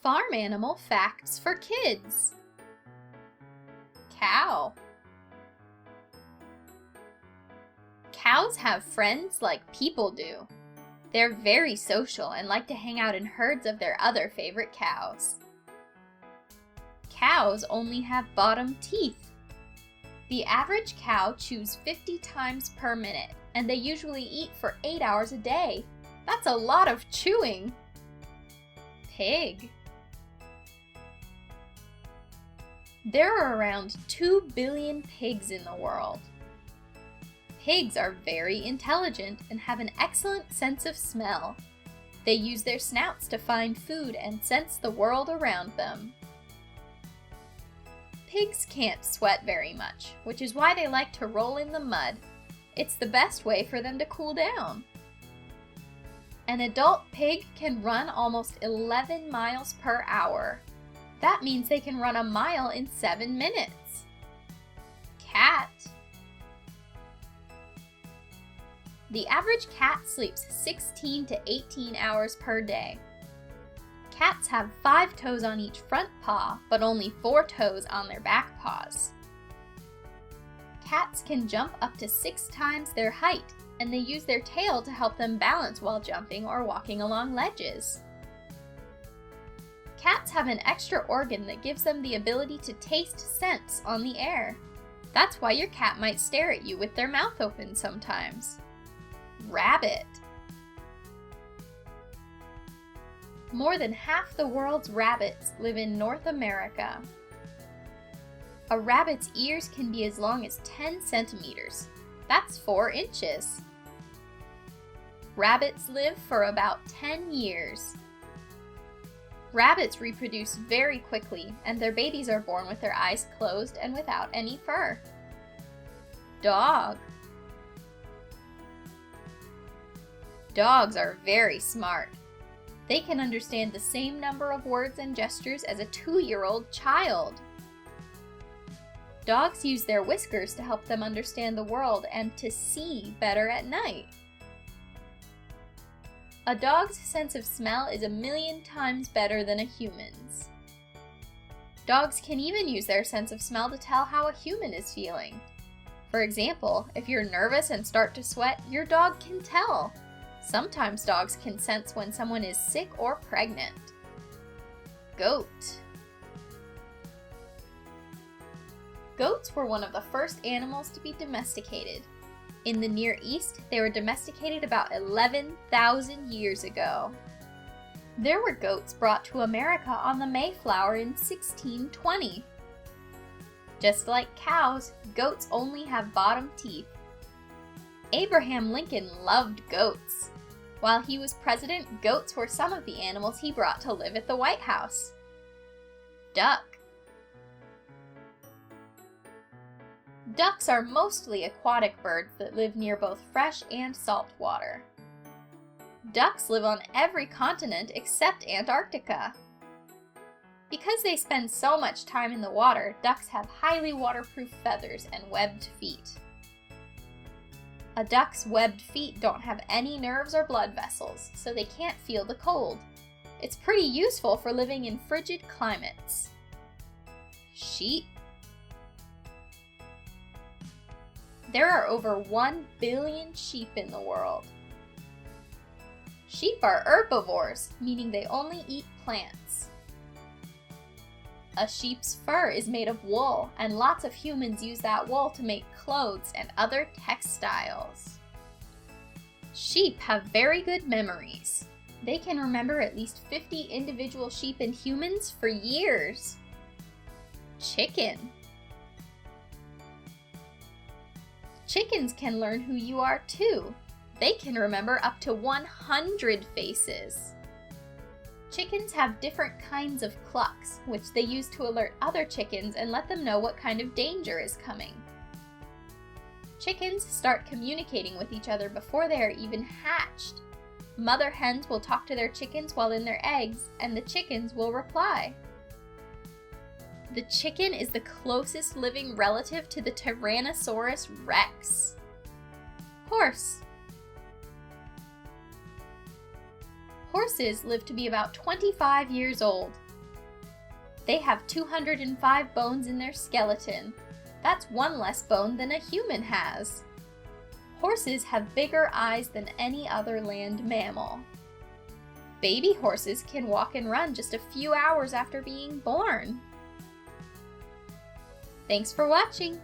Farm animal facts for kids. Cow. Cows have friends like people do. They're very social and like to hang out in herds of their other favorite cows. Cows only have bottom teeth. The average cow chews 50 times per minute, and they usually eat for 8 hours a day. That's a lot of chewing. Pig. There are around 2 billion pigs in the world. Pigs are very intelligent and have an excellent sense of smell. They use their snouts to find food and sense the world around them. Pigs can't sweat very much, which is why they like to roll in the mud. It's the best way for them to cool down. An adult pig can run almost 11 miles per hour. That means they can run a mile in 7 minutes. Cat. The average cat sleeps 16 to 18 hours per day. Cats have 5 toes on each front paw, but only 4 toes on their back paws. Cats can jump up to 6 times their height, and they use their tail to help them balance while jumping or walking along ledges. Cats have an extra organ that gives them the ability to taste scents on the air. That's why your cat might stare at you with their mouth open sometimes. Rabbit. More than half the world's rabbits live in North America. A rabbit's ears can be as long as 10 centimeters. That's 4 inches. Rabbits live for about 10 years. Rabbits reproduce very quickly, and their babies are born with their eyes closed and without any fur. Dog. Dogs are very smart. They can understand the same number of words and gestures as a 2-year-old child. Dogs use their whiskers to help them understand the world and to see better at night. A dog's sense of smell is 1,000,000 times better than a human's. Dogs can even use their sense of smell to tell how a human is feeling. For example, if you're nervous and start to sweat, your dog can tell. Sometimes dogs can sense when someone is sick or pregnant. Goat. Goats were one of the first animals to be domesticated. In the Near East, they were domesticated about 11,000 years ago. There were goats brought to America on the Mayflower in 1620. Just like cows, goats only have bottom teeth. Abraham Lincoln loved goats. While he was president, goats were some of the animals he brought to live at the White House. Duck. Ducks are mostly aquatic birds that live near both fresh and salt water. Ducks live on every continent except Antarctica. Because they spend so much time in the water, ducks have highly waterproof feathers and webbed feet. A duck's webbed feet don't have any nerves or blood vessels, so they can't feel the cold. It's pretty useful for living in frigid climates. Sheep. There are over 1 billion sheep in the world. Sheep are herbivores, meaning they only eat plants. A sheep's fur is made of wool, and lots of humans use that wool to make clothes and other textiles. Sheep have very good memories. They can remember at least 50 individual sheep and humans for years. Chicken. Chickens can learn who you are too. They can remember up to 100 faces. Chickens have different kinds of clucks, which they use to alert other chickens and let them know what kind of danger is coming. Chickens start communicating with each other before they are even hatched. Mother hens will talk to their chickens while in their eggs, and the chickens will reply. The chicken is the closest living relative to the Tyrannosaurus rex. Horse. Horses live to be about 25 years old. They have 205 bones in their skeleton. That's one less bone than a human has. Horses have bigger eyes than any other land mammal. Baby horses can walk and run just a few hours after being born. Thanks for watching!